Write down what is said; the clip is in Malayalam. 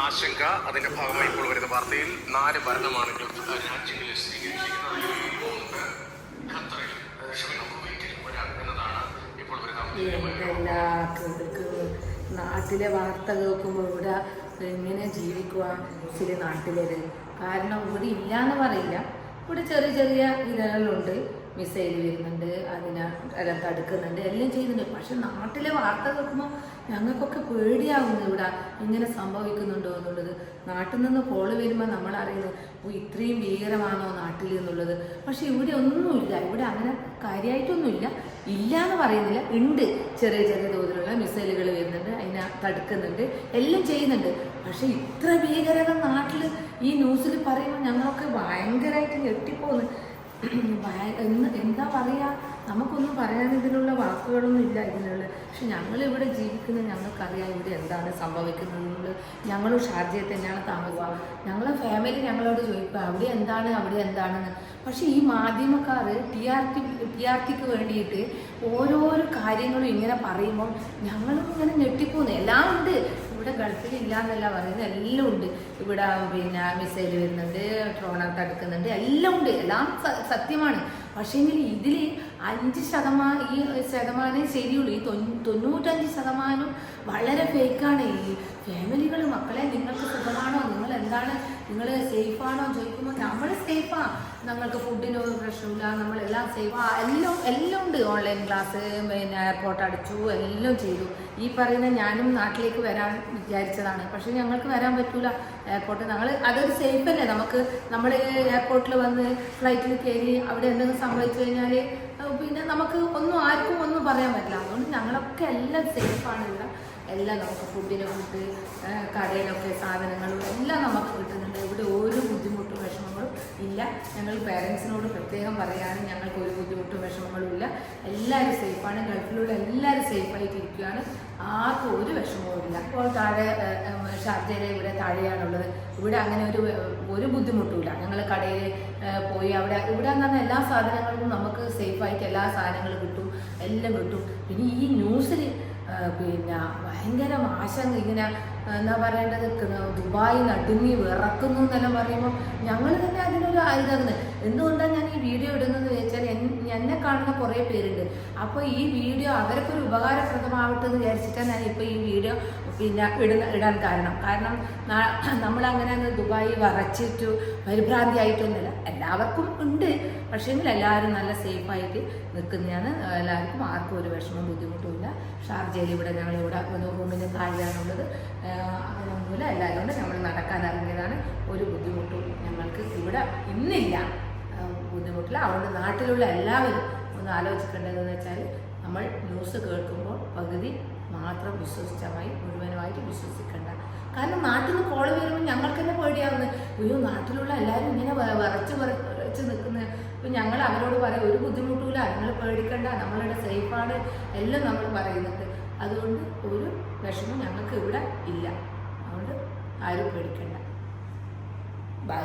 ആശങ്ക. അതിന്റെ ഭാഗമായി ഇപ്പോൾ വരുന്ന വാർത്തയിൽ 4 ഭരണമാണ് രാജ്യങ്ങളിൽ സ്ഥിരീകരിച്ചിരിക്കുന്നത്. നാട്ടിലെ വാർത്ത കേൾക്കുമ്പോൾ ഇവിടെ എങ്ങനെ ജീവിക്കുക ചില നാട്ടിലേത്. കാരണം ഇവിടെ ഇല്ലയെന്ന് പറയില്ല, ഇവിടെ ചെറിയ ചെറിയ ഇതകളുണ്ട്, മിസൈൽ വരുന്നുണ്ട്, അതിനെ തടുക്കുന്നുണ്ട്, എല്ലാം ചെയ്യുന്നുണ്ട്. പക്ഷെ നാട്ടിലെ വാർത്ത കേൾക്കുമ്പോൾ ഞങ്ങൾക്കൊക്കെ പേടിയാവുന്നു ഇവിടെ ഇങ്ങനെ സംഭവിക്കുന്നുണ്ടോ എന്നുള്ളത്. നാട്ടിൽ നിന്ന് കോള് വരുമ്പോൾ നമ്മളറിയുന്നത് ഇത്രയും ഭീകരമാണോ നാട്ടിൽ എന്നുള്ളത്. പക്ഷെ ഇവിടെ ഒന്നുമില്ല, ഇവിടെ അങ്ങനെ കാര്യമായിട്ടൊന്നുമില്ല, ഇല്ല എന്ന് പറയുന്നില്ല, ഉണ്ട്. ചെറിയ ചെറിയ തോതിലുള്ള മിസൈലുകൾ വരുന്നുണ്ട്, അതിനെ തടുക്കുന്നുണ്ട്, എല്ലാം ചെയ്യുന്നുണ്ട്. പക്ഷെ ഇത്ര ഭീകരത നാട്ടിൽ ഈ ന്യൂസിൽ പറയുമ്പോൾ ഞങ്ങളൊക്കെ ഭയങ്കരമായിട്ട് ഞെട്ടിപ്പോന്ന്. എന്താ പറയുക, നമുക്കൊന്നും പറയാൻ ഇതിനുള്ള വാക്കുകളൊന്നും ഇല്ല ഇതിനുള്ള. പക്ഷെ ഞങ്ങളിവിടെ ജീവിക്കുന്നത് ഞങ്ങൾക്കറിയാം ഇവിടെ എന്താണ് സംഭവിക്കുന്നത്. ഞങ്ങളും ഷാർജയിൽ തന്നെയാണ് താമസം. ഞങ്ങളെ ഫാമിലി ഞങ്ങളോട് ചോദിക്കുക അവിടെ എന്താണെന്ന്. പക്ഷെ ഈ മാധ്യമക്കാർ ടിആർടിക്ക് വേണ്ടിയിട്ട് ഓരോരോ കാര്യങ്ങളും ഇങ്ങനെ പറയുമ്പോൾ ഞങ്ങളും ഇങ്ങനെ ഞെട്ടിപ്പോകുന്നു. എല്ലാം ഉണ്ട് ഇവിടെ, ഗൾഫിൽ ഇല്ല എന്നല്ല പറയുന്നത്, എല്ലാം ഉണ്ട് ഇവിടെ. മിസൈൽ വരുന്നുണ്ട്, ഡ്രോൺ തടുക്കുന്നുണ്ട്, എല്ലാം ഉണ്ട്, എല്ലാം സത്യമാണ്. പക്ഷേങ്കിൽ ഇതിൽ 5% ഈ ശതമാനം ശരിയുള്ളൂ. ഈ 95% വളരെ ഫേക്കാണ്. ഈ ഫാമിലികൾ മക്കളെ നിങ്ങൾക്ക് സുഖമാണോ, നിങ്ങൾ സേഫാണോ ചോദിക്കുമ്പോൾ നമ്മൾ സേഫാണ്, ഞങ്ങൾക്ക് ഫുഡിന് പ്രശ്നമില്ല, നമ്മളെല്ലാം സേഫാണ്, എല്ലാം ഉണ്ട്. ഓൺലൈൻ ക്ലാസ്, എയർപോർട്ട് അടിച്ചു, എല്ലാം ചെയ്തു. ഈ പറയുന്ന ഞാനും നാട്ടിലേക്ക് വരാൻ വിചാരിച്ചതാണ്, പക്ഷെ ഞങ്ങൾക്ക് വരാൻ പറ്റൂല എയർപോർട്ട്. അതൊരു സേഫ് അല്ലേ നമുക്ക്. നമ്മൾ എയർപോർട്ടിൽ വന്ന് ഫ്ലൈറ്റിൽ കയറി അവിടെ എന്തെങ്കിലും സംഭവിച്ചു കഴിഞ്ഞാൽ പിന്നെ നമുക്ക് ആർക്കും ഒന്നും പറയാൻ പറ്റില്ല. അതുകൊണ്ട് ഞങ്ങളൊക്കെ എല്ലാം സേഫാണ് ഇവിടെ. എല്ലാം നമുക്ക് ഫുഡ്, കടയിലൊക്കെ സാധനങ്ങളും എല്ലാം നമുക്ക് കിട്ടുന്നുണ്ട്. ഇവിടെ ഒരു ബുദ്ധിമുട്ടും വിഷമങ്ങളും ഇല്ല. ഞങ്ങൾ പേരൻസിനോട് പ്രത്യേകം പറയുകയാണ്, ഞങ്ങൾക്ക് ഒരു ബുദ്ധിമുട്ടും വിഷമങ്ങളും ഇല്ല. എല്ലാവരും സേഫാണ്, ഗൾഫിലുള്ള എല്ലാവരും സേഫായിട്ടിരിക്കുകയാണ്, ആർക്കും ഒരു വിഷമവും ഇല്ല. ഇപ്പോൾ താഴെ ഷാർജയിലെ ഇവിടെ താഴെയാണുള്ളത്. ഇവിടെ അങ്ങനെ ഒരു ബുദ്ധിമുട്ടുമില്ല. ഞങ്ങൾ കടയിൽ പോയി ഇവിടെ എന്ന് പറഞ്ഞാൽ എല്ലാ സാധനങ്ങളും നമുക്ക് സേഫായിട്ട് എല്ലാ സാധനങ്ങളും കിട്ടും, എല്ലാം കിട്ടും. പിന്നെ ഈ ന്യൂസിൽ ഭയങ്കര ആശങ്ക, ഇങ്ങനെ എന്താ പറയേണ്ടത്, ദുബായ് നടുങ്ങി വിറക്കുന്നു എന്നെല്ലാം പറയുമ്പോൾ ഞങ്ങൾ തന്നെ അതിനൊരു ഇതാകുന്നത്. എന്തുകൊണ്ടാണ് ഞാൻ ഈ വീഡിയോ ഇടുന്നതെന്ന് വെച്ചാൽ എന്നെ കാണുന്ന കുറേ പേരുണ്ട്. അപ്പോൾ ഈ വീഡിയോ അവർക്കൊരു ഉപകാരപ്രദമാവട്ടെ എന്ന് വിചാരിച്ചിട്ടാണ് ഞാൻ ഇപ്പോൾ ഈ വീഡിയോ ഇടാൻ കാരണം നമ്മളങ്ങനെ ദുബായ് വറച്ചിട്ടു പരിഭ്രാന്തി ആയിട്ടൊന്നുമില്ല, എല്ലാവർക്കും ഉണ്ട്. പക്ഷേങ്കിൽ എല്ലാവരും നല്ല സേഫായിട്ട് നിൽക്കുന്നതാണ്. എല്ലാവർക്കും ആർക്കും ഒരു വിഷമം ബുദ്ധിമുട്ടുമില്ല. ഷാർജയിൽ ഇവിടെ ഞങ്ങളിവിടെ റൂമിന് താഴെയാണുള്ളത്. അങ്ങനെയൊന്നുമില്ല, എല്ലാവരും കൊണ്ട് നമ്മൾ നടക്കാൻ ഇറങ്ങിയതാണ്. ഒരു ബുദ്ധിമുട്ടും ഞങ്ങൾക്ക് ഇവിടെ ഇന്നില്ല, ബുദ്ധിമുട്ടില്ല. അതുകൊണ്ട് നാട്ടിലുള്ള എല്ലാവരും ഒന്ന് ആലോചിക്കേണ്ടതെന്ന് വെച്ചാൽ നമ്മൾ ന്യൂസ് കേൾക്കുമ്പോൾ പകുതി മാത്രം മുഴുവനുമായിട്ട് വിശ്വസിക്കേണ്ട. കാരണം നാട്ടിൽ നിന്ന് കോള് വരുമ്പോൾ ഞങ്ങൾക്ക് തന്നെ പേടിയാവുന്നത്, അയ്യോ നാട്ടിലുള്ള എല്ലാവരും ഇങ്ങനെ വിറച്ച് നിൽക്കുന്നത്. അപ്പം ഞങ്ങൾ അവരോട് പറയും ഒരു ബുദ്ധിമുട്ടുമില്ല, നിങ്ങൾ പേടിക്കണ്ട, നമ്മളുടെ സേഫാണ് എല്ലാം നമ്മൾ പറയുന്നുണ്ട്. അതുകൊണ്ട് ഒരു വിഷമം ഞങ്ങൾക്ക് ഇവിടെ ഇല്ല. അതുകൊണ്ട് ആരും പേടിക്കണ്ട. ബൈ.